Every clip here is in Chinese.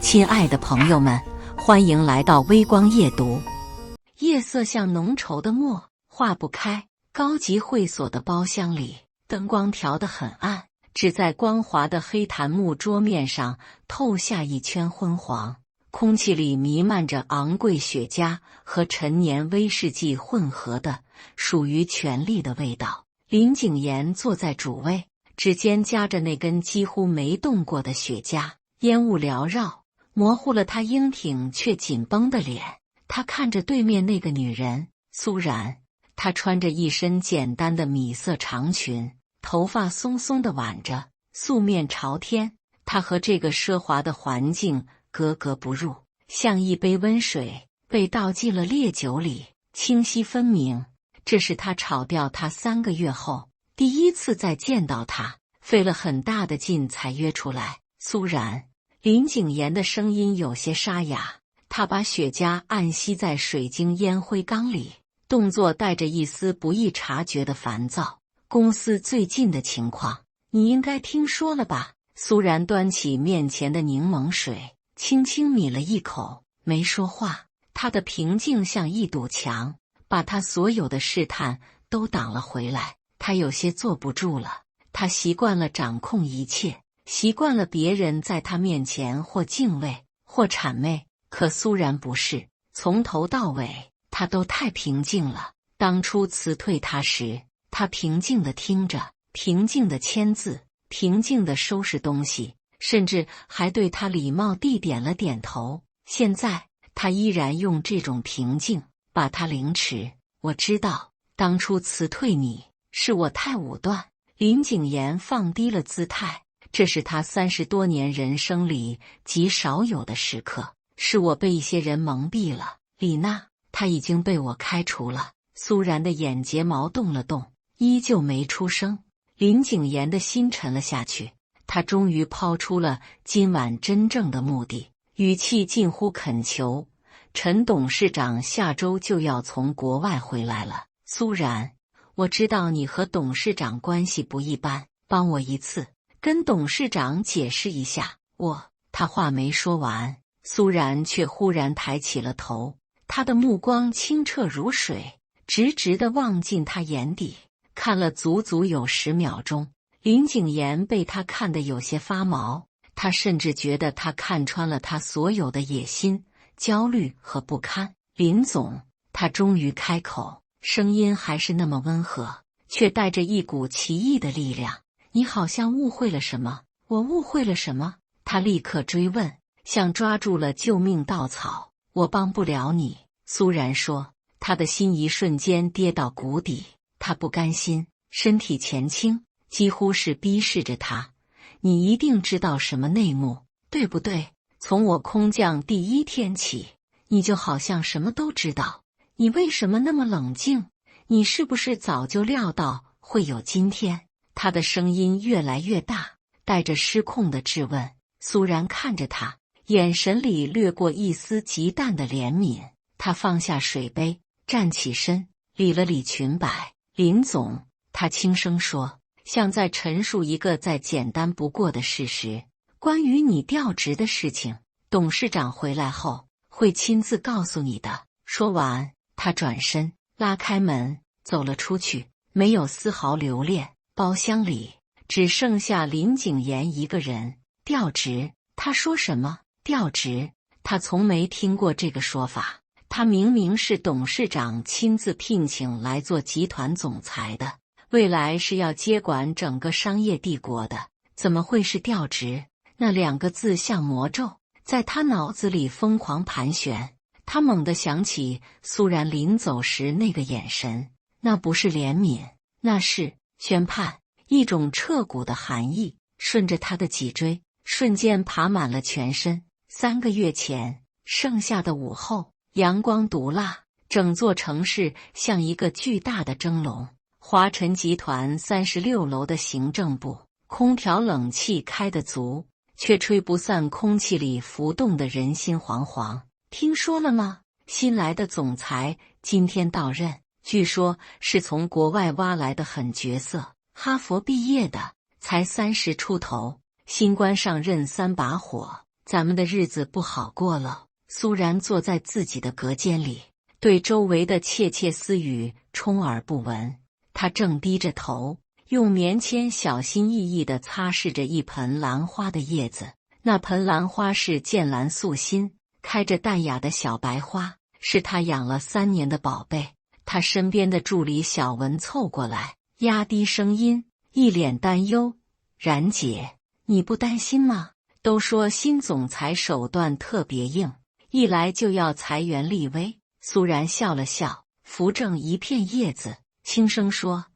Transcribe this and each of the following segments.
亲爱的朋友们，欢迎来到微光夜读。夜色像浓稠的墨，化不开。高级会所的包厢里，灯光调得很暗，只在光滑的黑檀木桌面上透下一圈昏黄。空气里弥漫着昂贵雪茄和陈年威士忌混合的属于权力的味道。林景言坐在主位，指尖夹着那根几乎没动过的雪茄，烟雾缭绕，模糊了他英挺却紧绷的脸。他看着对面那个女人苏然，她穿着一身简单的米色长裙，头发松松地挽着，素面朝天。她和这个奢华的环境格格不入，像一杯温水被倒进了烈酒里，清晰分明。这是他炒掉他3个月后第一次再见到他，费了很大的劲才约出来。苏然，林景言的声音有些沙哑，他把雪茄按吸在水晶烟灰缸里，动作带着一丝不易察觉的烦躁。公司最近的情况，你应该听说了吧？苏然端起面前的柠檬水，轻轻抿了一口，没说话。他的平静像一堵墙，把他所有的试探都挡了回来。他有些坐不住了，他习惯了掌控一切，习惯了别人在他面前或敬畏或谄媚。可苏然不是，从头到尾他都太平静了。当初辞退他时，他平静地听着，平静地签字，平静地收拾东西，甚至还对他礼貌地点了点头。现在他依然用这种平静把他凌迟。我知道当初辞退你是我太武断。林景言放低了姿态，这是他30多年人生里极少有的时刻，是我被一些人蒙蔽了。李娜，她已经被我开除了。苏然的眼睫毛动了动，依旧没出声。林景言的心沉了下去，他终于抛出了今晚真正的目的，语气近乎恳求。陈董事长下周就要从国外回来了。苏然，我知道你和董事长关系不一般，帮我一次，跟董事长解释一下。他话没说完，苏然却忽然抬起了头，他的目光清澈如水，直直地望进他眼底，看了足足有10秒钟。林景言被他看得有些发毛，他甚至觉得他看穿了他所有的野心、焦虑和不堪。林总，他终于开口，声音还是那么温和，却带着一股奇异的力量。你好像误会了什么？我误会了什么？他立刻追问，像抓住了救命稻草。我帮不了你，苏然说。他的心一瞬间跌到谷底，他不甘心，身体前倾，几乎是逼视着他。你一定知道什么内幕，对不对？从我空降第1天起，你就好像什么都知道。你为什么那么冷静？你是不是早就料到会有今天？他的声音越来越大，带着失控的质问。苏然看着他，眼神里掠过一丝极淡的怜悯。他放下水杯，站起身，理了理裙摆。林总，他轻声说，像在陈述一个再简单不过的事实。关于你调职的事情，董事长回来后会亲自告诉你的。说完，他转身拉开门走了出去，没有丝毫留恋。包厢里只剩下林景言一个人。调职？他说什么？调职？他从没听过这个说法。他明明是董事长亲自聘请来做集团总裁的，未来是要接管整个商业帝国的，怎么会是调职？那2个字像魔咒，在他脑子里疯狂盘旋。他猛地想起苏然临走时那个眼神，那不是怜悯，那是宣判，一种彻骨的寒意顺着他的脊椎瞬间爬满了全身。3个月前，盛夏的午后，阳光毒辣，整座城市像一个巨大的蒸笼。华晨集团36楼的行政部，空调冷气开得足，却吹不散空气里浮动的人心惶惶。听说了吗？新来的总裁今天到任，据说是从国外挖来的狠角色，哈佛毕业的，才30出头，新官上任3把火，咱们的日子不好过了。苏然坐在自己的隔间里，对周围的窃窃私语充耳不闻。他正低着头，用棉签小心翼翼地擦拭着一盆兰花的叶子。那盆兰花是剑兰素心，开着淡雅的小白花，是他养了3年的宝贝。他身边的助理小文凑过来，压低声音，一脸担忧：“然姐，你不担心吗？都说新总裁手段特别硬，一来就要裁员立威。”苏然笑了笑，扶正一片叶子，轻声说：“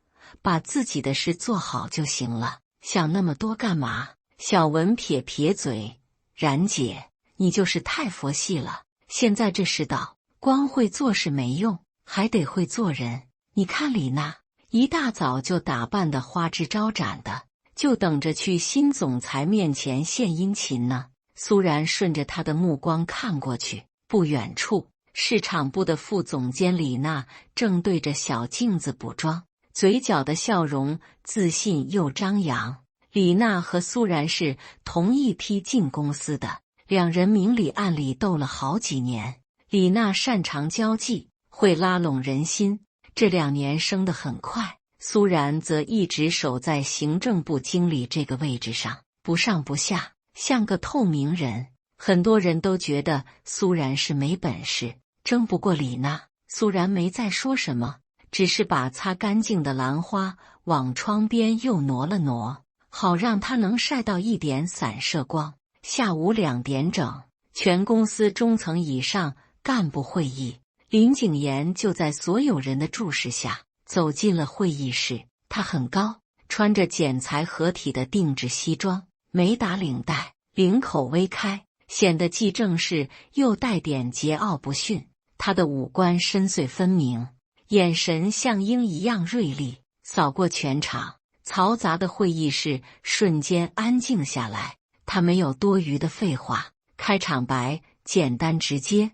把自己的事做好就行了，想那么多干嘛？”小文撇撇嘴：“然姐，你就是太佛系了。现在这世道，光会做事没用，还得会做人。你看李娜，一大早就打扮得花枝招展的，就等着去新总裁面前献殷勤呢。”苏然顺着他的目光看过去，不远处，市场部的副总监李娜正对着小镜子补妆，嘴角的笑容自信又张扬。李娜和苏然是同一批进公司的，两人明里暗里斗了好几年。李娜擅长交际，会拉拢人心，这2年升得很快。苏然则一直守在行政部经理这个位置上，不上不下，像个透明人。很多人都觉得苏然是没本事，争不过李娜。苏然没再说什么，只是把擦干净的兰花往窗边又挪了挪，好让它能晒到一点散射光。下午2点整，全公司中层以上干部会议，林景言就在所有人的注视下走进了会议室。他很高，穿着剪裁合体的定制西装，没打领带，领口微开，显得既正式又带点桀骜不驯。他的五官深邃分明，眼神像鹰一样锐利，扫过全场，嘈杂的会议室瞬间安静下来。他没有多余的废话，开场白简单直接：“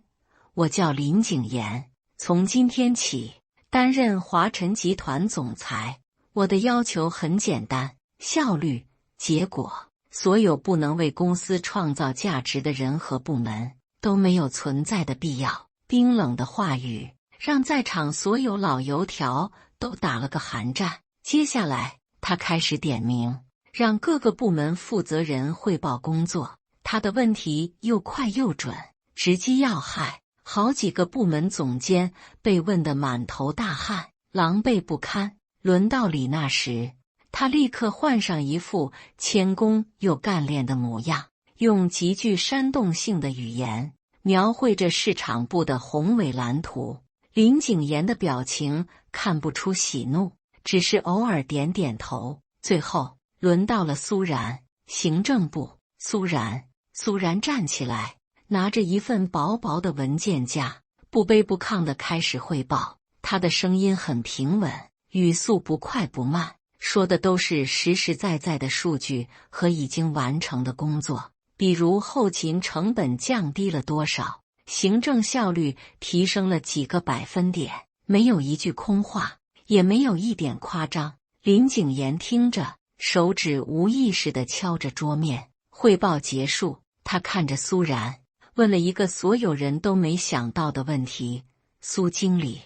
我叫林景言，从今天起担任华晨集团总裁。我的要求很简单，效率、结果。所有不能为公司创造价值的人和部门都没有存在的必要。”冰冷的话语让在场所有老油条都打了个寒战。接下来，他开始点名，让各个部门负责人汇报工作。他的问题又快又准，直击要害。好几个部门总监被问得满头大汗，狼狈不堪。轮到李娜时，他立刻换上一副谦恭又干练的模样，用极具煽动性的语言描绘着市场部的宏伟蓝图。林景言的表情看不出喜怒，只是偶尔点点头。最后轮到了苏然，行政部。苏然站起来，拿着一份薄薄的文件夹，不卑不亢地开始汇报。他的声音很平稳，语速不快不慢，说的都是实实在在的数据和已经完成的工作。比如后勤成本降低了多少，行政效率提升了几个百分点，没有一句空话，也没有一点夸张。林景言听着，手指无意识地敲着桌面。汇报结束，他看着苏然，问了一个所有人都没想到的问题：“苏经理，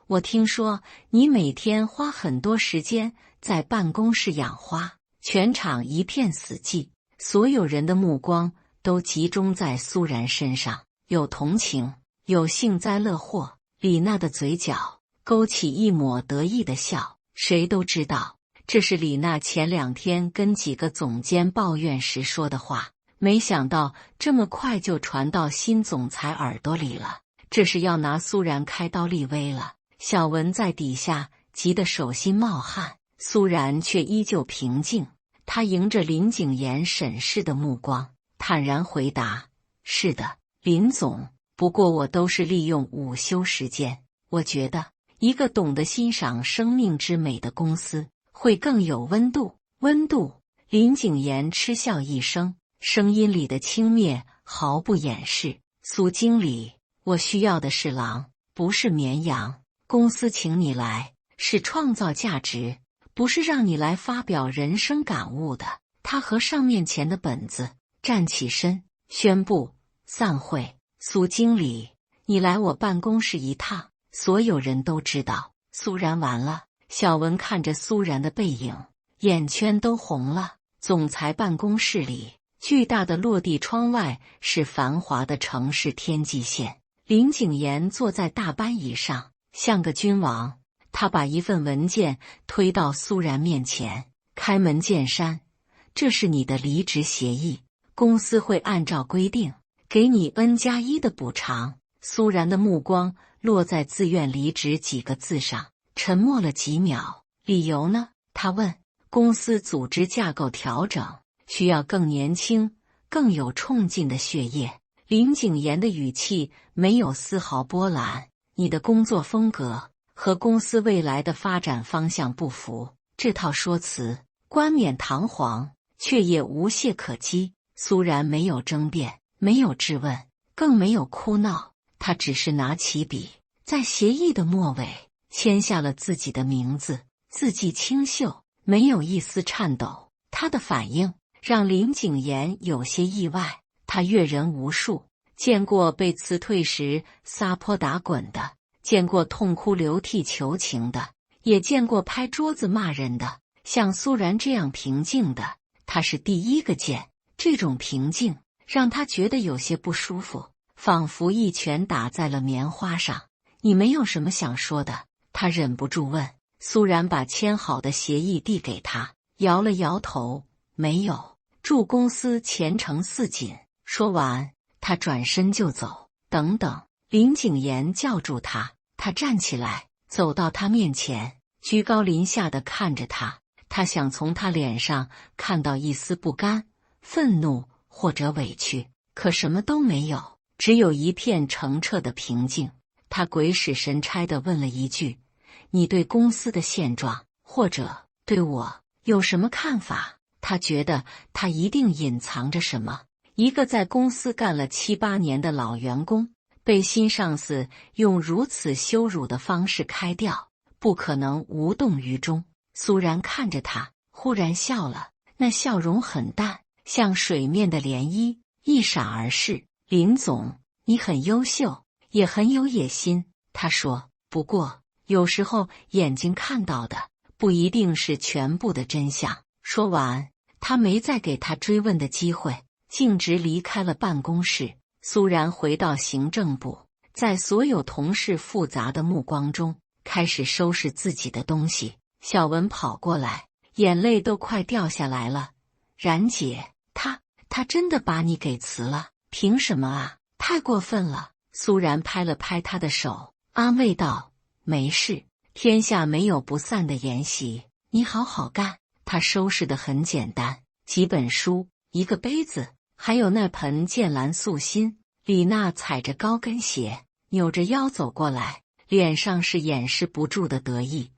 我听说你每天花很多时间在办公室养花。”全场一片死寂，所有人的目光都集中在苏然身上，有同情，有幸灾乐祸。李娜的嘴角勾起一抹得意的笑，谁都知道这是李娜前2天跟几个总监抱怨时说的话。没想到这么快就传到新总裁耳朵里了，这是要拿苏然开刀立威了。小文在底下急得手心冒汗，苏然却依旧平静。他迎着林景言审视的目光，坦然回答：“是的，林总，不过我都是利用午休时间。我觉得一个懂得欣赏生命之美的公司会更有温度。”温度。林景言嗤笑一声，声音里的轻蔑毫不掩饰：“苏经理，我需要的是狼，不是绵羊。公司请你来，是创造价值，不是让你来发表人生感悟的。”他合上面前的本子，站起身，宣布散会。苏经理，你来我办公室一趟。所有人都知道苏然完了。小文看着苏然的背影，眼圈都红了。总裁办公室里，巨大的落地窗外是繁华的城市天际线。林景言坐在大班椅上，像个君王。他把一份文件推到苏然面前，开门见山，这是你的离职协议，公司会按照规定给你 N+1的补偿。苏然的目光落在自愿离职几个字上，沉默了几秒。理由呢？他问。公司组织架构调整，需要更年轻、更有冲劲的血液。林景言的语气没有丝毫波澜。你的工作风格和公司未来的发展方向不符。这套说辞冠冕堂皇，却也无懈可击。苏然没有争辩，没有质问，更没有哭闹。他只是拿起笔，在协议的末尾签下了自己的名字，字迹清秀，没有一丝颤抖。他的反应让林景言有些意外。他阅人无数，见过被辞退时撒泼打滚的，见过痛哭流涕求情的，也见过拍桌子骂人的。像苏然这样平静的，他是第一个见。这种平静让他觉得有些不舒服，仿佛一拳打在了棉花上。你没有什么想说的？他忍不住问。苏然把签好的协议递给他，摇了摇头，没有。祝公司前程似锦。说完，他转身就走。等等！林景言叫住他。他站起来，走到他面前，居高临下地看着他。他想从他脸上看到一丝不甘、愤怒或者委屈，可什么都没有，只有一片澄澈的平静。他鬼使神差地问了一句：你对公司的现状，或者对我有什么看法？他觉得他一定隐藏着什么。一个在公司干了7、8年的老员工，被新上司用如此羞辱的方式开掉，不可能无动于衷。苏然看着他，忽然笑了，那笑容很淡，像水面的涟漪，一闪而逝。林总，你很优秀，也很有野心。他说，不过有时候眼睛看到的不一定是全部的真相。说完，他没再给他追问的机会，径直离开了办公室。苏然回到行政部，在所有同事复杂的目光中，开始收拾自己的东西。小文跑过来，眼泪都快掉下来了。然姐，他真的把你给辞了？凭什么啊？太过分了。苏然拍了拍他的手，安慰道：没事，天下没有不散的筵席，你好好干。他收拾得很简单，几本书，一个杯子，还有那盆剑兰素心。李娜踩着高跟鞋，扭着腰走过来，脸上是掩饰不住的得意。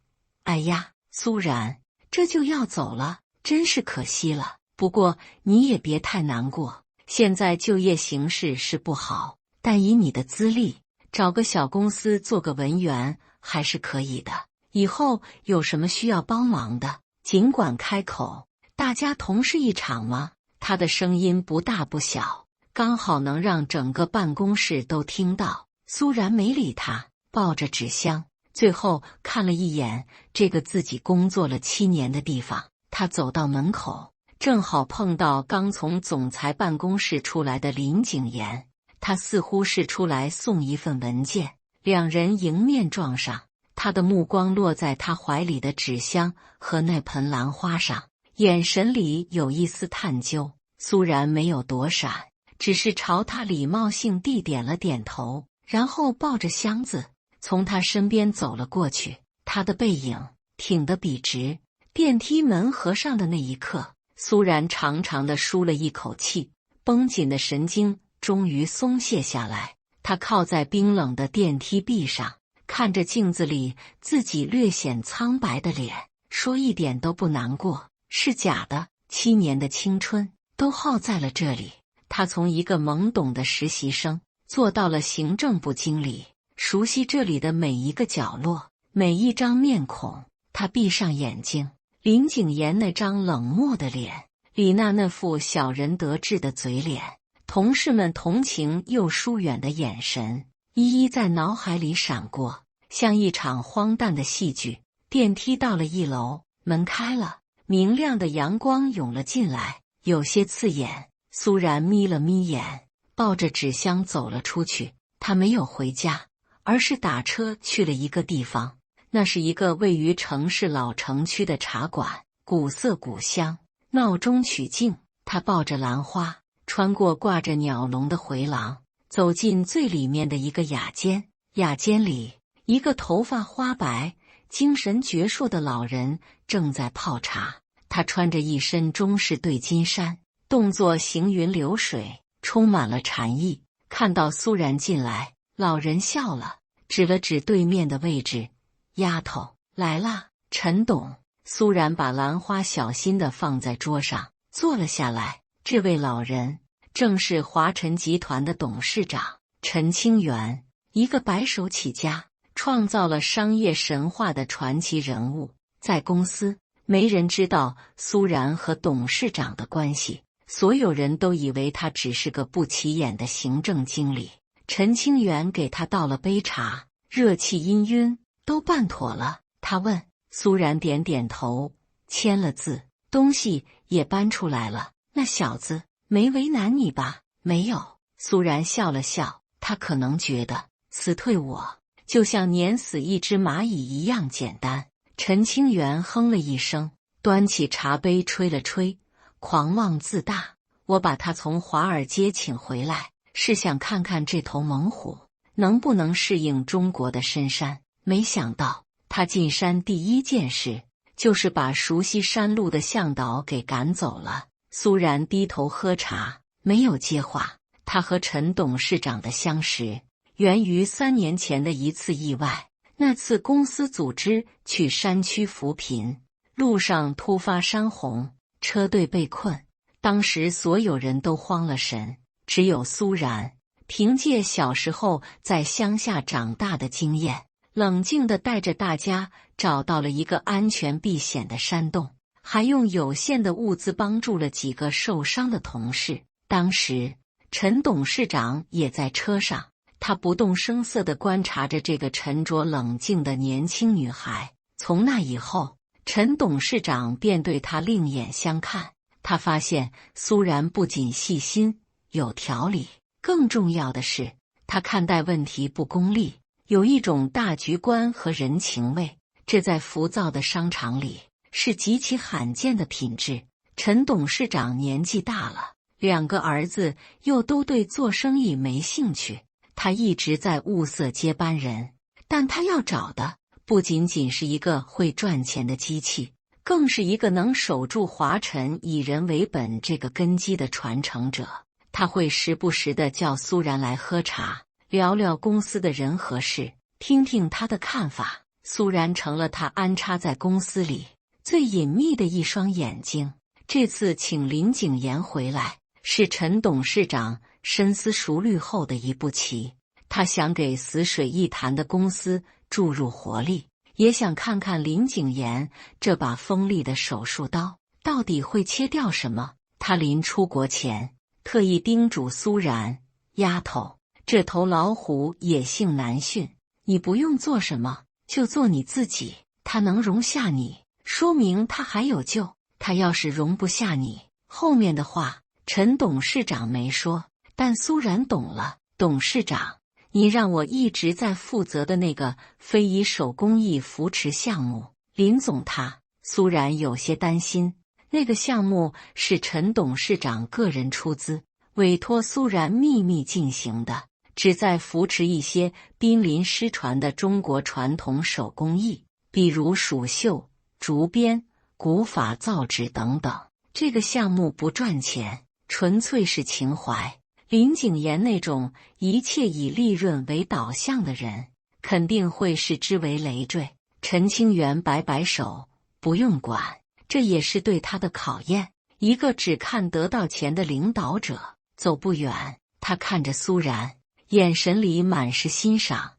哎呀，苏然，这就要走了，真是可惜了。不过你也别太难过，现在就业形势是不好，但以你的资历，找个小公司做个文员还是可以的。以后有什么需要帮忙的，尽管开口，大家同事一场嘛。他的声音不大不小，刚好能让整个办公室都听到。苏然没理他，抱着纸箱，最后看了一眼这个自己工作了7年的地方。他走到门口，正好碰到刚从总裁办公室出来的林景言。他似乎是出来送一份文件，两人迎面撞上。他的目光落在他怀里的纸箱和那盆兰花上，眼神里有一丝探究。苏然没有躲闪，只是朝他礼貌性地点了点头，然后抱着箱子从他身边走了过去。他的背影挺得笔直。电梯门合上的那一刻，苏然长长的舒了一口气，绷紧的神经终于松懈下来。他靠在冰冷的电梯壁上，看着镜子里自己略显苍白的脸，说一点都不难过。是假的，7年的青春都耗在了这里。他从一个懵懂的实习生做到了行政部经理，熟悉这里的每一个角落，每一张面孔。他闭上眼睛，林景言那张冷漠的脸，李娜那副小人得志的嘴脸，同事们同情又疏远的眼神一一在脑海里闪过，像一场荒诞的戏剧。电梯到了1楼，门开了，明亮的阳光涌了进来，有些刺眼。苏然眯了眯眼，抱着纸箱走了出去。他没有回家，而是打车去了一个地方。那是一个位于城市老城区的茶馆，古色古香，闹中取静。他抱着兰花，穿过挂着鸟笼的回廊，走进最里面的一个雅间。雅间里，一个头发花白、精神矍铄的老人正在泡茶。他穿着一身中式对襟衫，动作行云流水，充满了禅意。看到苏然进来，老人笑了，指了指对面的位置：“丫头，来啦。”陈董。苏然把兰花小心地放在桌上，坐了下来。这位老人正是华晨集团的董事长陈清源，一个白手起家、创造了商业神话的传奇人物。在公司，没人知道苏然和董事长的关系，所有人都以为他只是个不起眼的行政经理。陈清源给他倒了杯茶，热气氤氲，都办妥了。他问。苏然点点头，签了字，东西也搬出来了。那小子没为难你吧？没有。苏然笑了笑，他可能觉得辞退我就像碾死一只蚂蚁一样简单。陈清源哼了一声，端起茶杯吹了吹，狂妄自大。我把他从华尔街请回来，是想看看这头猛虎能不能适应中国的深山。没想到他进山第一件事就是把熟悉山路的向导给赶走了。苏然低头喝茶，没有接话。他和陈董事长的相识源于3年前的一次意外。那次公司组织去山区扶贫，路上突发山洪，车队被困。当时所有人都慌了神，只有苏然凭借小时候在乡下长大的经验，冷静地带着大家找到了一个安全避险的山洞，还用有限的物资帮助了几个受伤的同事。当时陈董事长也在车上，他不动声色地观察着这个沉着冷静的年轻女孩。从那以后，陈董事长便对她另眼相看。他发现苏然不仅细心有条理，更重要的是他看待问题不功利，有一种大局观和人情味，这在浮躁的商场里是极其罕见的品质。陈董事长年纪大了，2个儿子又都对做生意没兴趣，他一直在物色接班人，但他要找的不仅仅是一个会赚钱的机器，更是一个能守住华晨以人为本这个根基的传承者。他会时不时地叫苏然来喝茶，聊聊公司的人和事，听听他的看法。苏然成了他安插在公司里最隐秘的一双眼睛。这次请林景言回来，是陈董事长深思熟虑后的一步棋。他想给死水一潭的公司注入活力，也想看看林景言这把锋利的手术刀到底会切掉什么。他临出国前特意叮嘱苏然：“丫头，这头老虎野性难驯，你不用做什么，就做你自己。他能容下你，说明他还有救。他要是容不下你，后面的话陈董事长没说，但苏然懂了。董事长，你让我一直在负责的那个非遗手工艺扶持项目，林总他……”苏然有些担心。那个项目是陈董事长个人出资，委托苏然秘密进行的，旨在扶持一些濒临失传的中国传统手工艺，比如蜀绣、竹编、古法造纸等等。这个项目不赚钱，纯粹是情怀。林景言那种一切以利润为导向的人，肯定会视之为累赘。陈清源摆摆手，不用管，这也是对他的考验。一个只看得到钱的领导者，走不远。他看着苏然，眼神里满是欣赏。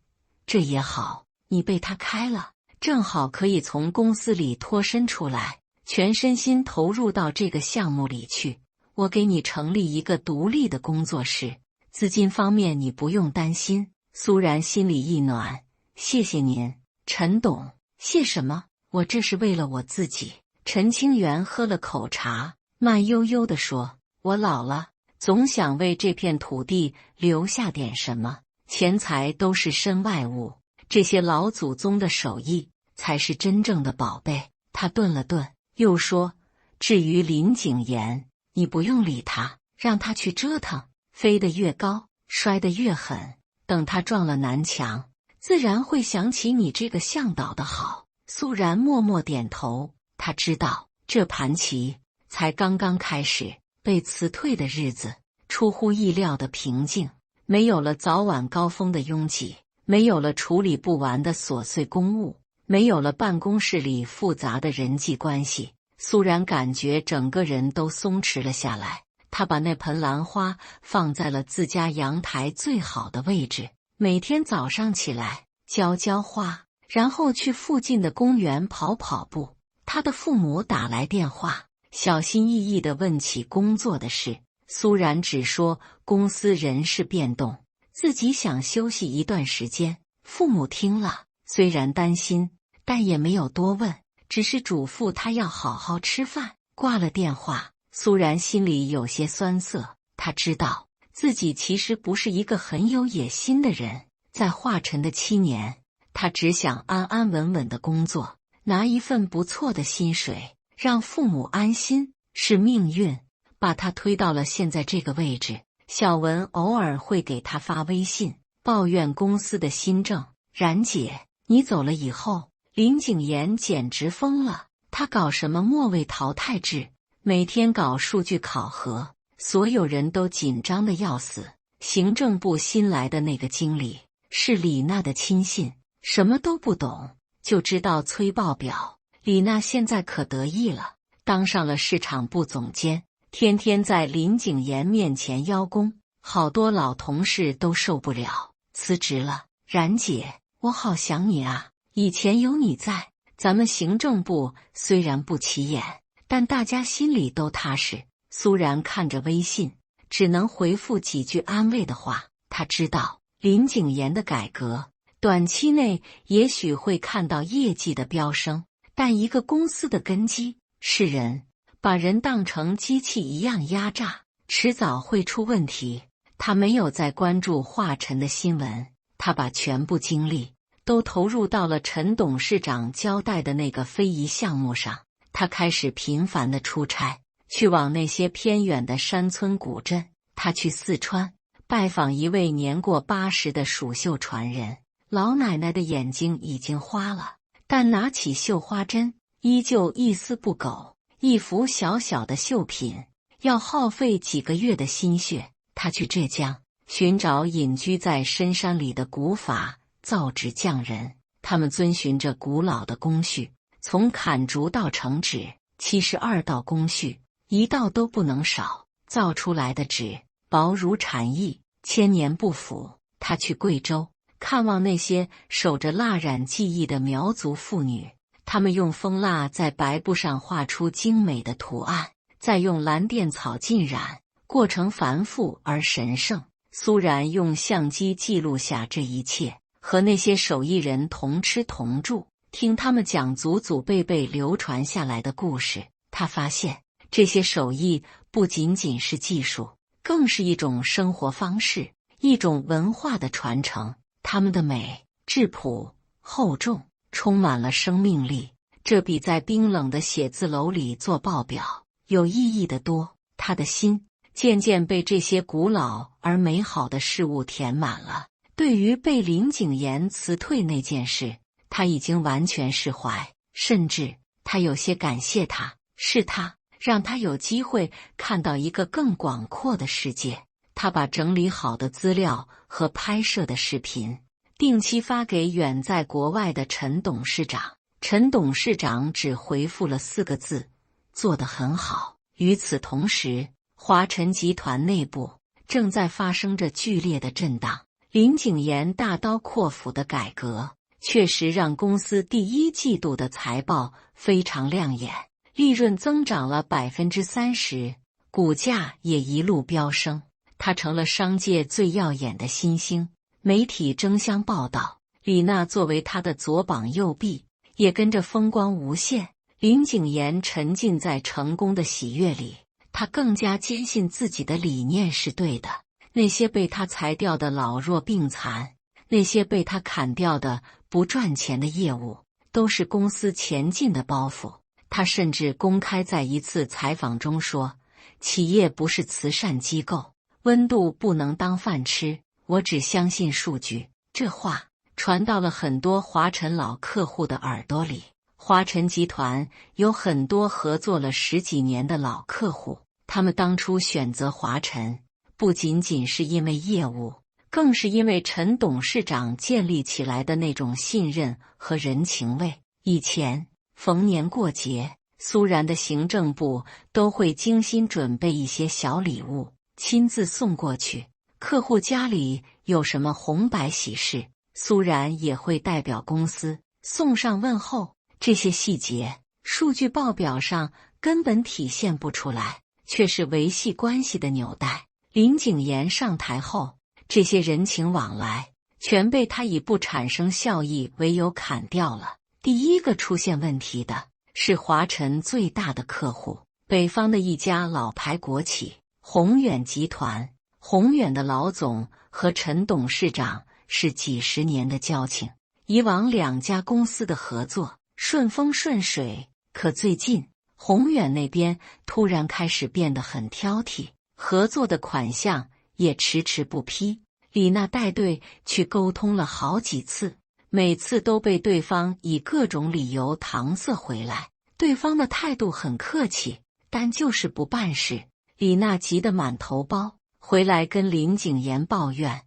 这也好，你被他开了，正好可以从公司里脱身出来，全身心投入到这个项目里去。我给你成立一个独立的工作室，资金方面你不用担心。苏然心里一暖，谢谢您，陈董。谢什么？我这是为了我自己。陈清源喝了口茶，慢悠悠地说，我老了，总想为这片土地留下点什么。钱财都是身外物，这些老祖宗的手艺才是真正的宝贝。他顿了顿，又说，至于林景言，你不用理他，让他去折腾，飞得越高，摔得越狠。等他撞了南墙，自然会想起你这个向导的好。苏然默默点头，他知道这盘棋才刚刚开始。被辞退的日子出乎意料的平静，没有了早晚高峰的拥挤，没有了处理不完的琐碎公务，没有了办公室里复杂的人际关系。苏然感觉整个人都松弛了下来。他把那盆兰花放在了自家阳台最好的位置，每天早上起来浇花，然后去附近的公园跑步。他的父母打来电话，小心翼翼地问起工作的事。苏然只说公司人事变动，自己想休息一段时间。父母听了，虽然担心，但也没有多问，只是嘱咐他要好好吃饭。挂了电话，苏然心里有些酸涩。他知道自己其实不是一个很有野心的人，在华晨的7年，他只想安安稳稳的工作，拿一份不错的薪水，让父母安心。是命运把他推到了现在这个位置。小文偶尔会给他发微信，抱怨公司的新政。然姐，你走了以后，林景言简直疯了。他搞什么末位淘汰制，每天搞数据考核，所有人都紧张的要死。行政部新来的那个经理是李娜的亲信，什么都不懂，就知道催报表。李娜现在可得意了，当上了市场部总监，天天在林景言面前邀功，好多老同事都受不了，辞职了。然姐，我好想你啊，以前有你在，咱们行政部虽然不起眼，但大家心里都踏实。苏然看着微信，只能回复几句安慰的话。他知道林景言的改革短期内也许会看到业绩的飙升，但一个公司的根基是人，把人当成机器一样压榨，迟早会出问题。他没有再关注华晨的新闻，他把全部精力都投入到了陈董事长交代的那个非遗项目上。他开始频繁的出差，去往那些偏远的山村古镇。他去四川拜访一位年过80的蜀绣传人，老奶奶的眼睛已经花了，但拿起绣花针依旧一丝不苟。一幅小小的绣品要耗费几个月的心血。他去浙江寻找隐居在深山里的古法造纸匠人，他们遵循着古老的工序，从砍竹到成纸72道工序，一道都不能少，造出来的纸薄如蝉翼，千年不腐。他去贵州看望那些守着蜡染技艺的苗族妇女，他们用蜂蜡在白布上画出精美的图案，再用蓝靛草浸染，过程繁复而神圣。苏然用相机记录下这一切，和那些手艺人同吃同住，听他们讲祖祖辈辈流传下来的故事。他发现这些手艺不仅仅是技术，更是一种生活方式，一种文化的传承。他们的美、质朴、厚重，充满了生命力，这比在冰冷的写字楼里做报表有意义得多。他的心渐渐被这些古老而美好的事物填满了。对于被林景言辞退那件事，他已经完全释怀，甚至他有些感谢他，是他让他有机会看到一个更广阔的世界。他把整理好的资料和拍摄的视频定期发给远在国外的陈董事长。陈董事长只回复了4个字：做得很好。与此同时，华晨集团内部正在发生着剧烈的震荡。林景言大刀阔斧的改革确实让公司第1季度的财报非常亮眼，利润增长了30%，股价也一路飙升，她成了商界最耀眼的新星。媒体争相报道，李娜作为他的左膀右臂，也跟着风光无限。林景妍沉浸在成功的喜悦里，她更加坚信自己的理念是对的。那些被他裁掉的老弱病残，那些被他砍掉的不赚钱的业务，都是公司前进的包袱。他甚至公开在一次采访中说，企业不是慈善机构，温度不能当饭吃，我只相信数据。这话传到了很多华晨老客户的耳朵里。华晨集团有很多合作了10几年的老客户，他们当初选择华晨，不仅仅是因为业务，更是因为陈董事长建立起来的那种信任和人情味。以前逢年过节，苏然的行政部都会精心准备一些小礼物，亲自送过去。客户家里有什么红白喜事，苏然也会代表公司送上问候。这些细节，数据报表上根本体现不出来，却是维系关系的纽带。林景妍上台后，这些人情往来全被他以不产生效益为由砍掉了。第一个出现问题的是华晨最大的客户，北方的一家老牌国企宏远集团。宏远的老总和陈董事长是几十年的交情，以往2家公司的合作顺风顺水，可最近宏远那边突然开始变得很挑剔，合作的款项也迟迟不批。李娜带队去沟通了好几次，每次都被对方以各种理由搪塞回来。对方的态度很客气，但就是不办事。李娜急得满头包，回来跟林景妍抱怨，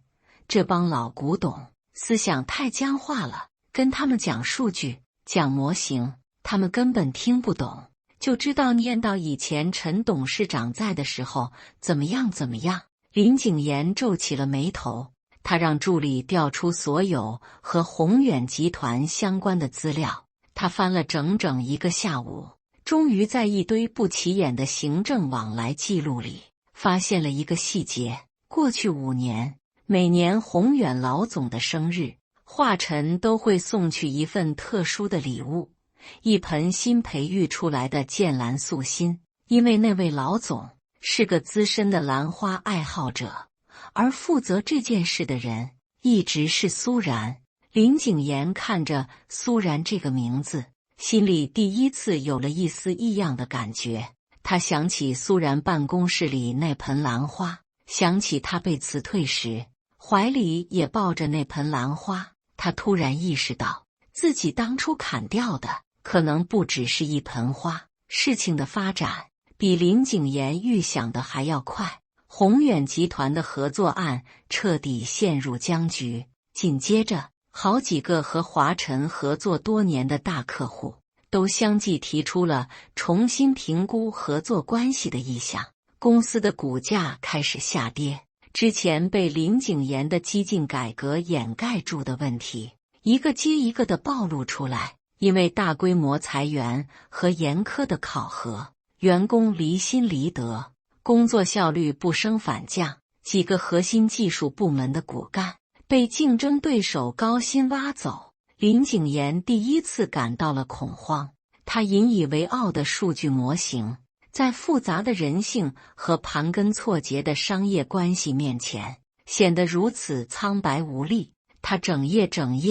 这帮老古董思想太僵化了，跟他们讲数据讲模型，他们根本听不懂，就知道念叨以前陈董事长在的时候怎么样怎么样。林景妍皱起了眉头，他让助理调出所有和宏远集团相关的资料，他翻了整整1个下午，终于在一堆不起眼的行政往来记录里发现了一个细节。过去5年，每年宏远老总的生日，华晨都会送去一份特殊的礼物，一盆新培育出来的剑兰素心。因为那位老总是个资深的兰花爱好者，而负责这件事的人一直是苏然。林景妍看着苏然这个名字，心里第一次有了一丝异样的感觉。他想起苏然办公室里那盆兰花，想起他被辞退时怀里也抱着那盆兰花，他突然意识到自己当初砍掉的可能不只是一盆花。事情的发展比林景妍预想的还要快，宏远集团的合作案彻底陷入僵局。紧接着，好几个和华晨合作多年的大客户都相继提出了重新评估合作关系的意向，公司的股价开始下跌。之前被林景妍的激进改革掩盖住的问题，一个接一个的暴露出来。因为大规模裁员和严苛的考核，员工离心离德，工作效率不升反降，几个核心技术部门的骨干被竞争对手高薪挖走。林景妍第一次感到了恐慌，他引以为傲的数据模型，在复杂的人性和盘根错节的商业关系面前，显得如此苍白无力。他整夜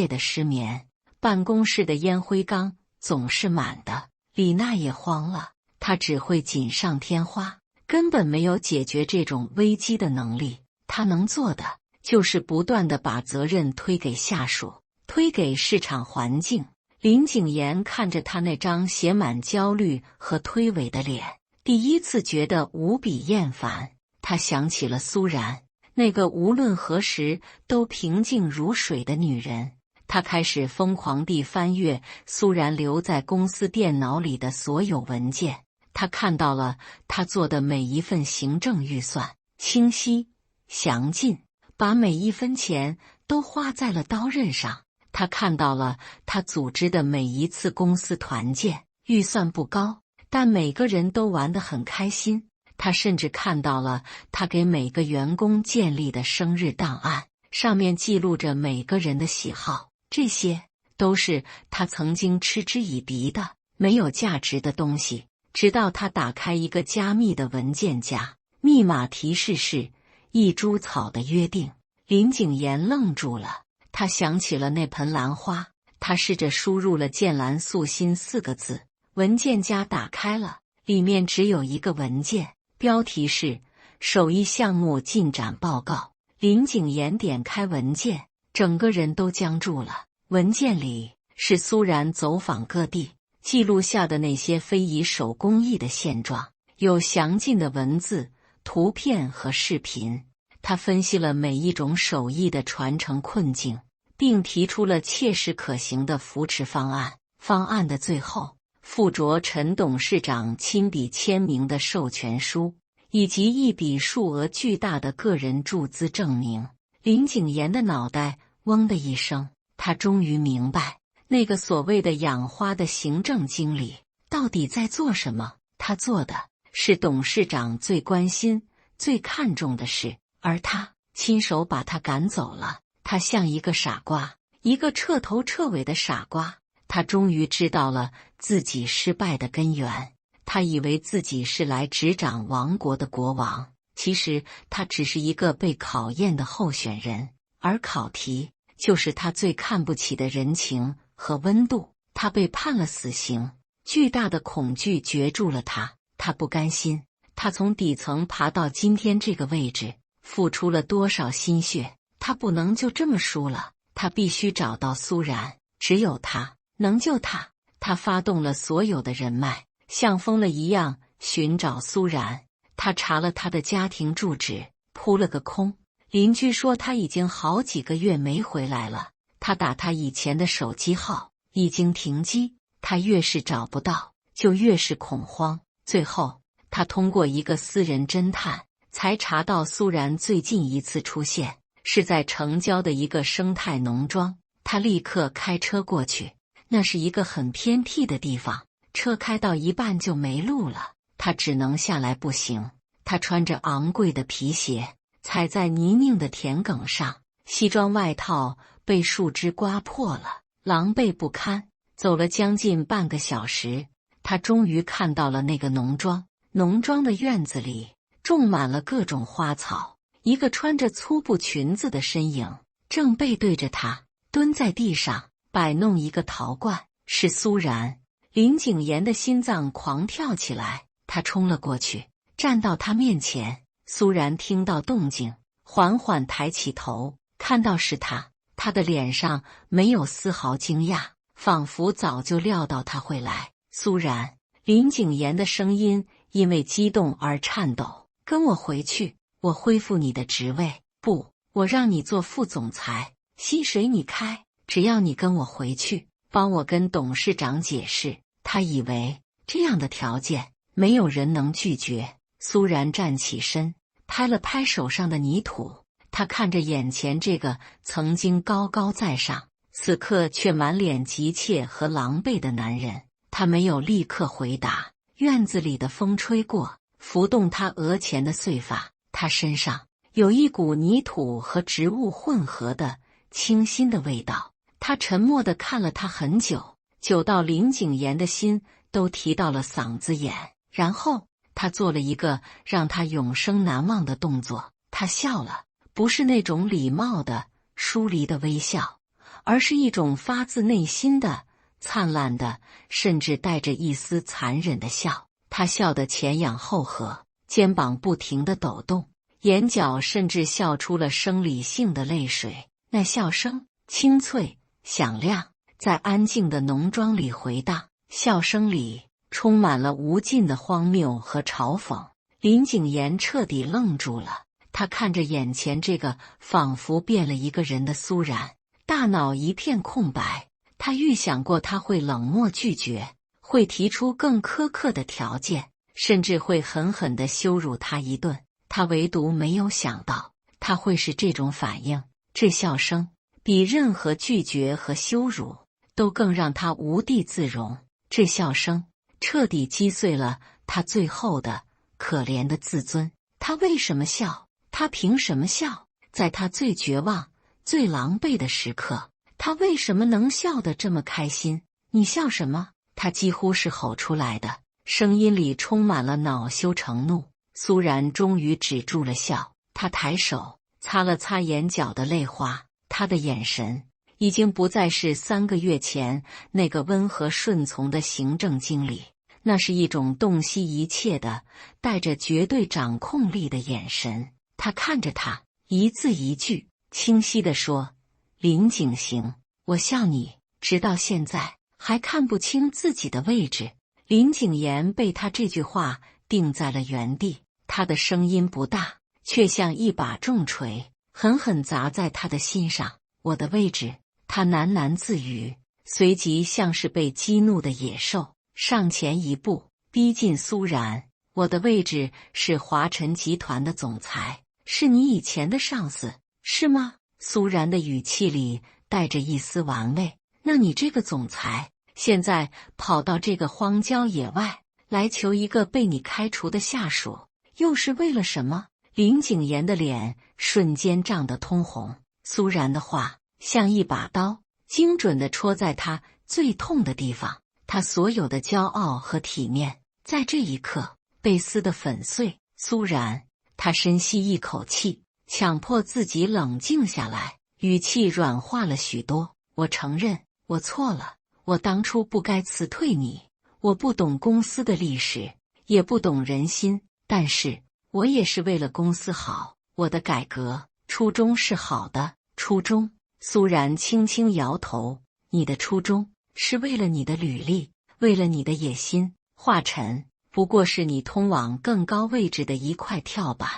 的失眠，办公室的烟灰缸总是满的。李娜也慌了，她只会锦上添花，根本没有解决这种危机的能力。她能做的就是不断地把责任推给下属，推给市场环境。林景妍看着他那张写满焦虑和推诿的脸，第一次觉得无比厌烦。他想起了苏然，那个无论何时都平静如水的女人。他开始疯狂地翻阅苏然留在公司电脑里的所有文件，他看到了他做的每一份行政预算，清晰详尽，把每一分钱都花在了刀刃上。他看到了他组织的每一次公司团建，预算不高，但每个人都玩得很开心。他甚至看到了他给每个员工建立的生日档案，上面记录着每个人的喜好，这些都是他曾经嗤之以鼻的没有价值的东西。直到他打开一个加密的文件夹，密码提示是一株草的约定。林景言愣住了，他想起了那盆兰花，他试着输入了剑兰素心4个字，文件夹打开了，里面只有一个文件，标题是手艺项目进展报告。林景言点开文件，整个人都僵住了。文件里是苏然走访各地记录下的那些非遗手工艺的现状，有详尽的文字、图片和视频。他分析了每一种手艺的传承困境，并提出了切实可行的扶持方案。方案的最后附着陈董事长亲笔签名的授权书，以及一笔数额巨大的个人注资证明。林景言的脑袋嗡的一声，他终于明白那个所谓的养花的行政经理到底在做什么。他做的是董事长最关心、最看重的事，而他亲手把他赶走了。他像一个傻瓜，一个彻头彻尾的傻瓜。他终于知道了自己失败的根源。他以为自己是来执掌王国的国王，其实他只是一个被考验的候选人，而考题就是他最看不起的人情和温度。他被判了死刑，巨大的恐惧攫住了他。他不甘心，他从底层爬到今天这个位置，付出了多少心血，他不能就这么输了。他必须找到苏然，只有他能救他。他发动了所有的人脉，像疯了一样寻找苏然。他查了他的家庭住址，扑了个空。邻居说他已经好几个月没回来了。他打他以前的手机号，已经停机。他越是找不到，就越是恐慌。最后，他通过一个私人侦探，才查到苏然最近一次出现是在城郊的一个生态农庄。他立刻开车过去，那是一个很偏僻的地方，车开到一半就没路了，他只能下来步行。他穿着昂贵的皮鞋，踩在泥泞的田埂上，西装外套被树枝刮破了，狼狈不堪。走了将近半个小时，他终于看到了那个农庄。农庄的院子里种满了各种花草，一个穿着粗布裙子的身影正背对着他，蹲在地上摆弄一个陶罐。是苏然。林景言的心脏狂跳起来，他冲了过去，站到他面前。苏然听到动静，缓缓抬起头，看到是他，他的脸上没有丝毫惊讶，仿佛早就料到他会来。苏然，林景言的声音因为激动而颤抖。跟我回去，我恢复你的职位。不，我让你做副总裁，薪水你开，只要你跟我回去，帮我跟董事长解释。他以为这样的条件没有人能拒绝。苏然站起身，拍了拍手上的泥土。他看着眼前这个曾经高高在上，此刻却满脸急切和狼狈的男人。他没有立刻回答。院子里的风吹过，拂动他额前的碎发。他身上有一股泥土和植物混合的清新的味道。他沉默地看了他很久，久到林景言的心都提到了嗓子眼。然后他做了一个让他永生难忘的动作，他笑了，不是那种礼貌的疏离的微笑，而是一种发自内心的灿烂的，甚至带着一丝残忍的笑。他笑得前仰后合，肩膀不停地抖动，眼角甚至笑出了生理性的泪水。那笑声清脆响亮，在安静的农庄里回荡，笑声里充满了无尽的荒谬和嘲讽。林景言彻底愣住了，他看着眼前这个仿佛变了一个人的苏然，大脑一片空白。他预想过他会冷漠拒绝，会提出更苛刻的条件，甚至会狠狠地羞辱他一顿。他唯独没有想到他会是这种反应。这笑声比任何拒绝和羞辱都更让他无地自容。这笑声彻底击碎了他最后的可怜的自尊。他为什么笑？他凭什么笑？在他最绝望、最狼狈的时刻，他为什么能笑得这么开心？你笑什么？他几乎是吼出来的，声音里充满了恼羞成怒。苏然终于止住了笑，他抬手擦了擦眼角的泪花，他的眼神已经不再是3个月前那个温和顺从的行政经理，那是一种洞悉一切的、带着绝对掌控力的眼神。他看着他，一字一句清晰地说：“林景行，我笑你，直到现在还看不清自己的位置。”林景言被他这句话定在了原地，他的声音不大，却像一把重锤，狠狠砸在他的心上。我的位置，他喃喃自语，随即像是被激怒的野兽，上前一步，逼近苏然。我的位置是华晨集团的总裁，是你以前的上司，是吗？苏然的语气里带着一丝玩味。那你这个总裁现在跑到这个荒郊野外来求一个被你开除的下属，又是为了什么？林景言的脸瞬间涨得通红，苏然的话像一把刀，精准地戳在他最痛的地方。他所有的骄傲和体面在这一刻被撕得粉碎。苏然，他深吸一口气，强迫自己冷静下来，语气软化了许多。我承认，我错了，我当初不该辞退你，我不懂公司的历史，也不懂人心，但是我也是为了公司好，我的改革初衷是好的。初衷？苏然轻轻摇头，你的初衷是为了你的履历，为了你的野心。华晨不过是你通往更高位置的一块跳板，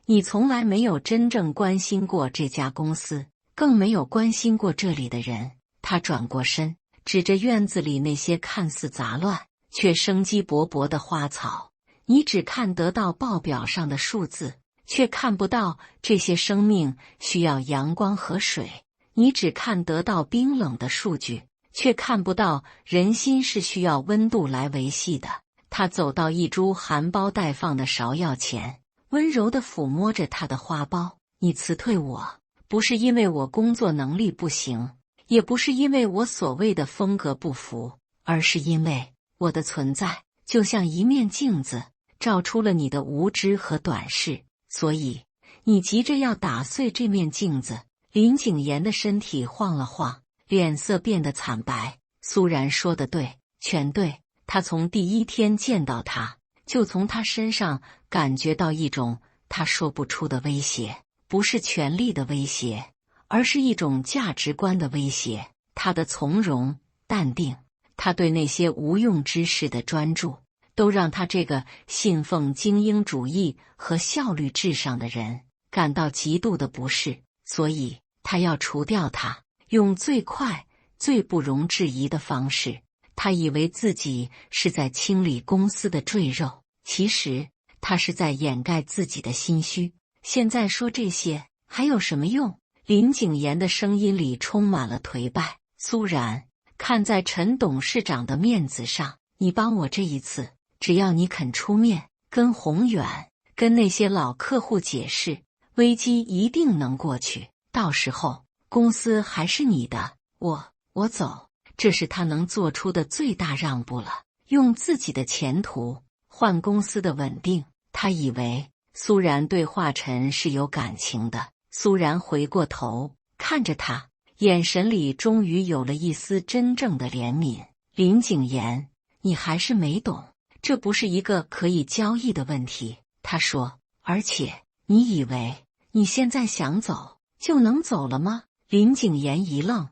你从来没有真正关心过这家公司，更没有关心过这里的人。他转过身，指着院子里那些看似杂乱却生机勃勃的花草，你只看得到报表上的数字，却看不到这些生命需要阳光和水。你只看得到冰冷的数据，却看不到人心是需要温度来维系的。他走到一株含苞待放的芍药前，温柔地抚摸着它的花苞。你辞退我，不是因为我工作能力不行，也不是因为我所谓的风格不符，而是因为我的存在就像一面镜子，照出了你的无知和短视，所以你急着要打碎这面镜子。林景言的身体晃了晃，脸色变得惨白。苏然说的对，全对。他从第一天见到他，就从他身上感觉到一种他说不出的威胁，不是权力的威胁，而是一种价值观的威胁。他的从容淡定，他对那些无用之事的专注，都让他这个信奉精英主义和效率至上的人感到极度的不适。所以他要除掉他，用最快、最不容置疑的方式。他以为自己是在清理公司的赘肉，其实他是在掩盖自己的心虚。现在说这些还有什么用？林景言的声音里充满了颓败。苏然，看在陈董事长的面子上，你帮我这一次，只要你肯出面，跟宏远、跟那些老客户解释，危机一定能过去，到时候公司还是你的。我走，这是他能做出的最大让步了，用自己的前途换公司的稳定。他以为苏然对华晨是有感情的。苏然回过头看着他，眼神里终于有了一丝真正的怜悯。林景言，你还是没懂，这不是一个可以交易的问题。他说，而且你以为你现在想走就能走了吗？林景言一愣，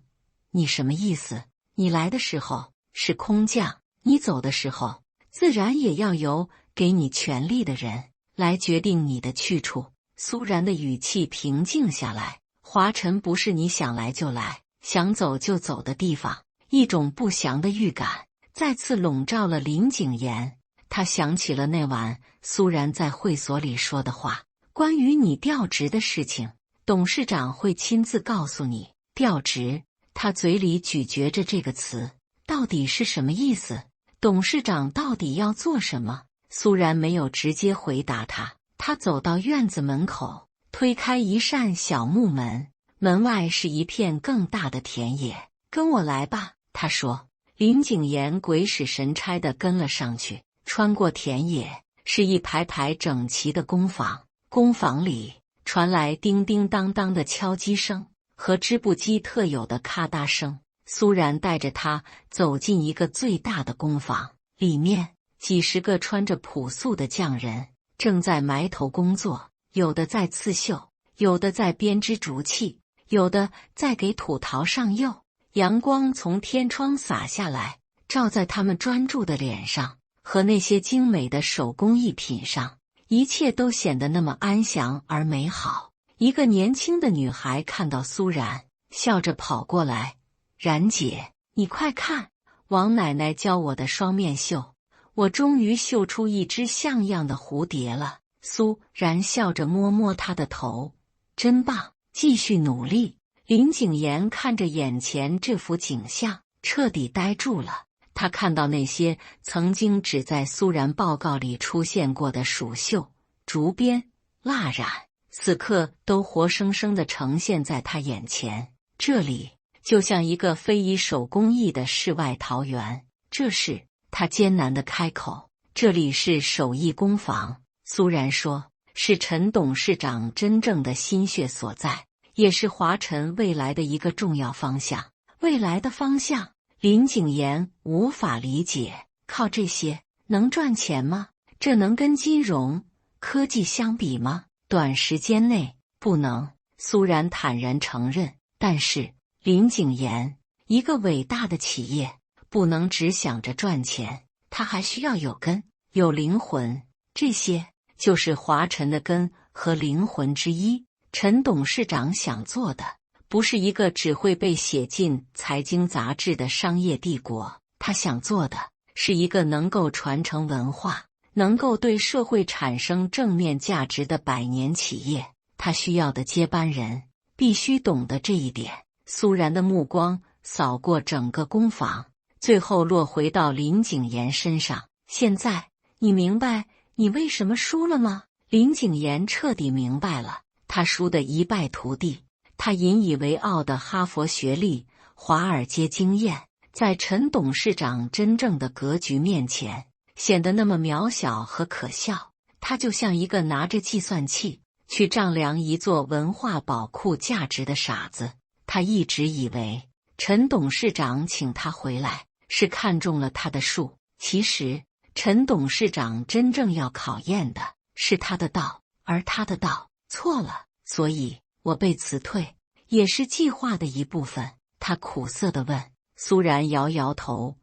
你什么意思？你来的时候是空降，你走的时候自然也要由给你权力的人来决定你的去处。苏然的语气平静下来，华晨不是你想来就来，想走就走的地方。一种不祥的预感再次笼罩了林景言。他想起了那晚苏然在会所里说的话，关于你调职的事情，董事长会亲自告诉你。调职，他嘴里咀嚼着这个词，到底是什么意思？董事长到底要做什么？苏然没有直接回答他，他走到院子门口，推开一扇小木门，门外是一片更大的田野。跟我来吧，他说。林景言鬼使神差地跟了上去，穿过田野，是一排排整齐的工坊。工坊里传来叮叮当当的敲击声和织布机特有的咔嗒声。苏然带着他走进一个最大的工坊，里面几十个穿着朴素的匠人正在埋头工作，有的在刺绣，有的在编织竹器，有的在给土陶上釉。阳光从天窗洒下来，照在他们专注的脸上和那些精美的手工艺品上，一切都显得那么安详而美好。一个年轻的女孩看到苏然，笑着跑过来：“然姐，你快看，王奶奶教我的双面绣，我终于绣出一只像样的蝴蝶了。”苏然笑着摸摸她的头：“真棒，继续努力。”林景言看着眼前这幅景象，彻底呆住了。他看到那些曾经只在苏然报告里出现过的蜀绣、竹编、蜡染，此刻都活生生地呈现在他眼前。这里就像一个非遗手工艺的世外桃源。这时他艰难地开口：“这里是手艺工坊。”苏然说：“是陈董事长真正的心血所在。”也是华晨未来的一个重要方向。未来的方向，林景言无法理解。靠这些能赚钱吗？这能跟金融、科技相比吗？短时间内不能。苏然坦然承认。但是林景言，一个伟大的企业不能只想着赚钱，它还需要有根、有灵魂。这些就是华晨的根和灵魂之一。陈董事长想做的不是一个只会被写进财经杂志的商业帝国，他想做的是一个能够传承文化、能够对社会产生正面价值的百年企业。他需要的接班人必须懂得这一点。苏然的目光扫过整个工坊，最后落回到林景言身上。现在你明白你为什么输了吗？林景言彻底明白了。他输得一败涂地，他引以为傲的哈佛学历、华尔街经验，在陈董事长真正的格局面前，显得那么渺小和可笑。他就像一个拿着计算器去丈量一座文化宝库价值的傻子。他一直以为陈董事长请他回来是看中了他的术，其实陈董事长真正要考验的是他的道，而他的道错了，所以我被辞退，也是计划的一部分。他苦涩地问。苏然摇摇头，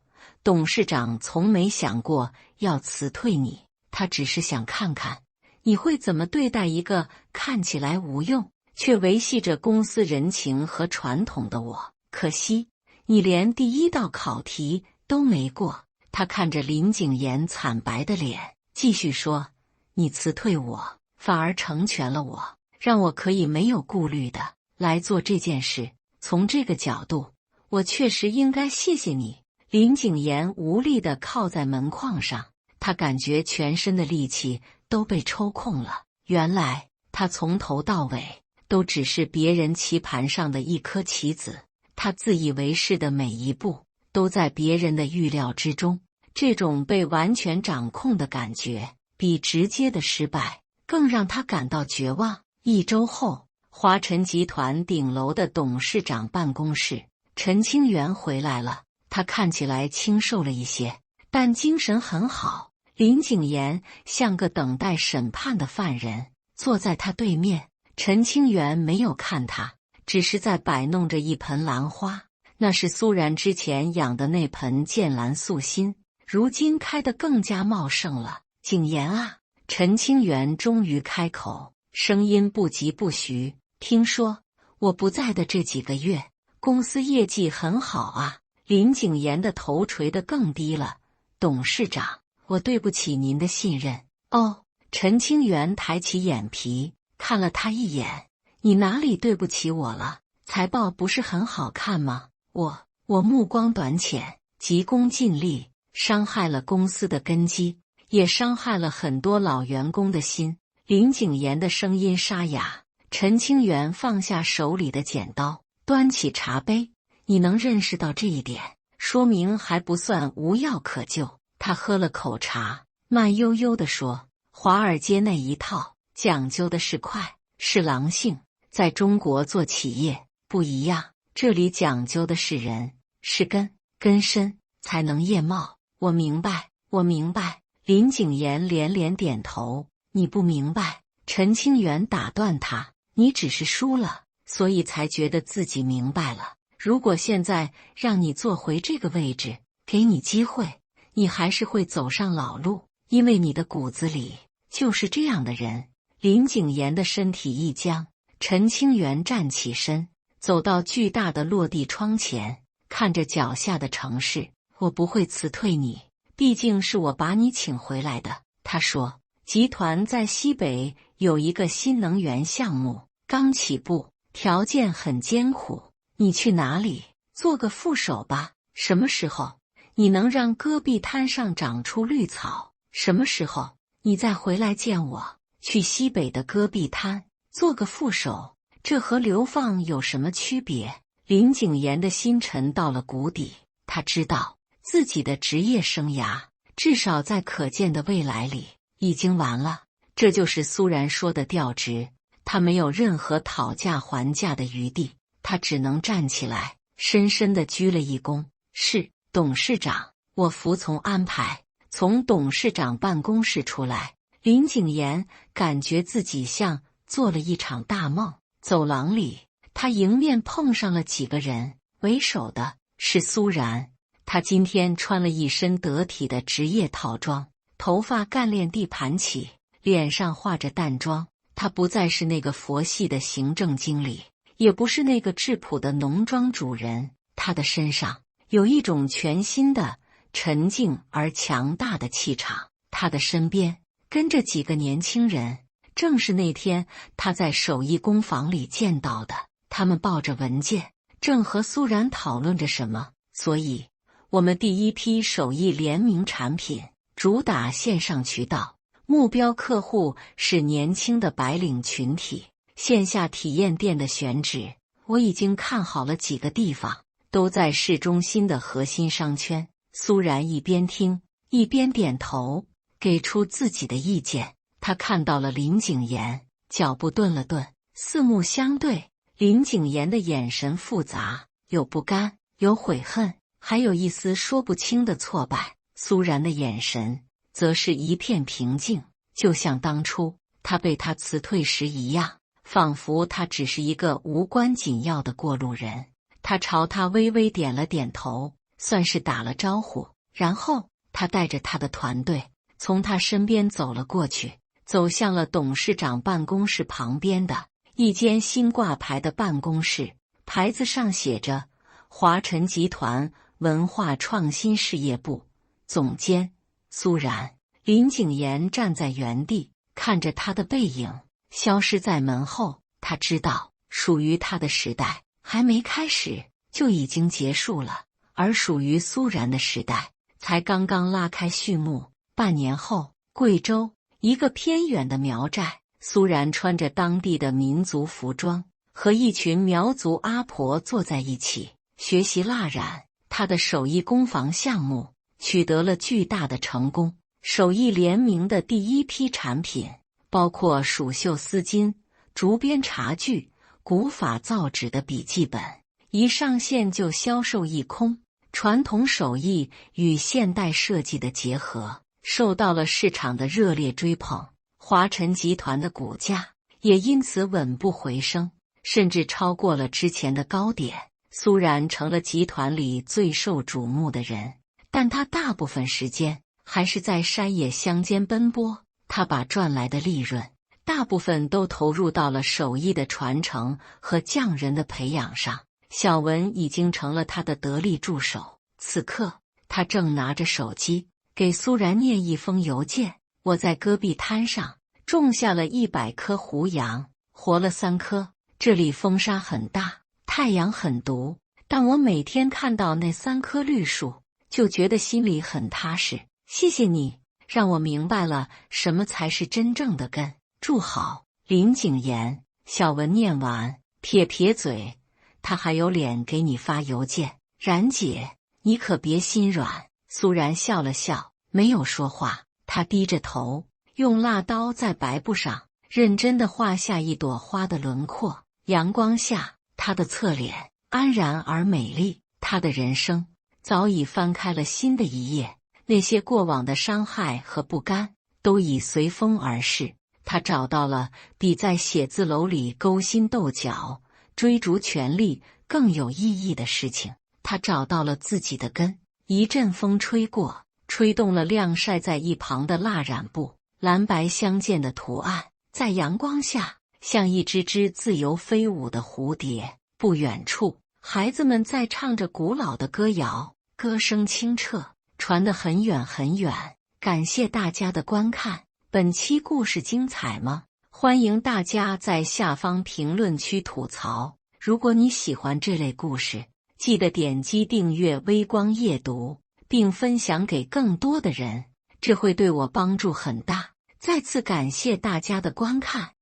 董事长从没想过要辞退你，他只是想看看你会怎么对待一个看起来无用，却维系着公司人情和传统的我。可惜，你连第一道考题都没过。他看着林景言惨白的脸，继续说：“你辞退我，反而成全了我，让我可以没有顾虑的来做这件事。从这个角度，我确实应该谢谢你。”林景言无力地靠在门框上，他感觉全身的力气都被抽空了。原来他从头到尾都只是别人棋盘上的一颗棋子，他自以为是的每一步都在别人的预料之中。这种被完全掌控的感觉，比直接的失败更让他感到绝望。1周后，华晨集团顶楼的董事长办公室，陈清源回来了。他看起来清瘦了一些，但精神很好。林景言像个等待审判的犯人，坐在他对面。陈清源没有看他，只是在摆弄着一盆兰花，那是苏然之前养的那盆剑兰素心，如今开得更加茂盛了。景言啊，陈清源终于开口，声音不疾不徐，听说我不在的这几个月，公司业绩很好啊。林景言的头垂得更低了。董事长，我对不起您的信任。哦，陈清源抬起眼皮看了他一眼，你哪里对不起我了？财报不是很好看吗？我目光短浅，急功近利，伤害了公司的根基，也伤害了很多老员工的心。林景言的声音沙哑。陈清源放下手里的剪刀，端起茶杯。你能认识到这一点，说明还不算无药可救。他喝了口茶，慢悠悠地说：华尔街那一套讲究的是快，是狼性，在中国做企业不一样，这里讲究的是人，是根，根深才能叶茂。我明白，我明白。林景言连连点头。你不明白。陈清源打断他，你只是输了，所以才觉得自己明白了。如果现在让你坐回这个位置，给你机会，你还是会走上老路，因为你的骨子里就是这样的人。林景言的身体一僵，陈清源站起身，走到巨大的落地窗前，看着脚下的城市。我不会辞退你，毕竟是我把你请回来的。他说，集团在西北有一个新能源项目，刚起步，条件很艰苦。你去哪里？做个副手吧。什么时候你能让戈壁滩上长出绿草？什么时候你再回来见我？去西北的戈壁滩做个副手，这和流放有什么区别？林景言的心沉到了谷底。他知道自己的职业生涯至少在可见的未来里已经完了。这就是苏然说的调职，他没有任何讨价还价的余地。他只能站起来，深深地鞠了一躬。是，董事长，我服从安排。从董事长办公室出来，林景言感觉自己像做了一场大梦。走廊里，他迎面碰上了几个人，为首的是苏然。他今天穿了一身得体的职业套装，头发干练地盘起，脸上画着淡妆。他不再是那个佛系的行政经理，也不是那个质朴的农庄主人。他的身上有一种全新的、沉静而强大的气场。他的身边跟着几个年轻人，正是那天他在手艺工坊里见到的。他们抱着文件，正和苏然讨论着什么。所以，我们第一批手艺联名产品主打线上渠道，目标客户是年轻的白领群体。线下体验店的选址，我已经看好了几个地方，都在市中心的核心商圈。苏然一边听一边点头，给出自己的意见。他看到了林景言，脚步顿了顿，四目相对。林景言的眼神复杂，有不甘，有悔恨，还有一丝说不清的挫败。苏然的眼神则是一片平静，就像当初他被他辞退时一样，仿佛他只是一个无关紧要的过路人。他朝他微微点了点头，算是打了招呼。然后他带着他的团队从他身边走了过去，走向了董事长办公室旁边的一间新挂牌的办公室，牌子上写着华晨集团文化创新事业部总监苏然。林景言站在原地，看着他的背影消失在门后。他知道，属于他的时代还没开始就已经结束了，而属于苏然的时代才刚刚拉开序幕。半年后，贵州一个偏远的苗寨，苏然穿着当地的民族服装，和一群苗族阿婆坐在一起学习蜡染。他的手艺工坊项目取得了巨大的成功，手艺联名的第一批产品包括蜀绣丝巾、竹编茶具、古法造纸的笔记本，一上线就销售一空。传统手艺与现代设计的结合受到了市场的热烈追捧，华晨集团的股价也因此稳步回升，甚至超过了之前的高点。苏然成了集团里最受瞩目的人，但他大部分时间还是在山野乡间奔波。他把赚来的利润大部分都投入到了手艺的传承和匠人的培养上。小文已经成了他的得力助手。此刻，他正拿着手机给苏然念一封邮件。我在戈壁滩上种下了100棵胡杨，活了3棵。这里风沙很大，太阳很毒，但我每天看到那3棵绿树，就觉得心里很踏实。谢谢你。让我明白了什么才是真正的根。祝好，林景言。小文念完，撇撇嘴，他还有脸给你发邮件？然姐，你可别心软。苏然笑了笑，没有说话。他低着头，用蜡刀在白布上认真地画下一朵花的轮廓。阳光下，他的侧脸安然而美丽。他的人生早已翻开了新的一页，那些过往的伤害和不甘都已随风而逝。他找到了比在写字楼里勾心斗角、追逐权力更有意义的事情。他找到了自己的根。一阵风吹过，吹动了晾晒在一旁的蜡染布，蓝白相间的图案在阳光下像一只只自由飞舞的蝴蝶。不远处，孩子们在唱着古老的歌谣，歌声清澈，传得很远很远。感谢大家的观看。本期故事精彩吗？欢迎大家在下方评论区吐槽。如果你喜欢这类故事，记得点击订阅微光夜读，并分享给更多的人，这会对我帮助很大。再次感谢大家的观看。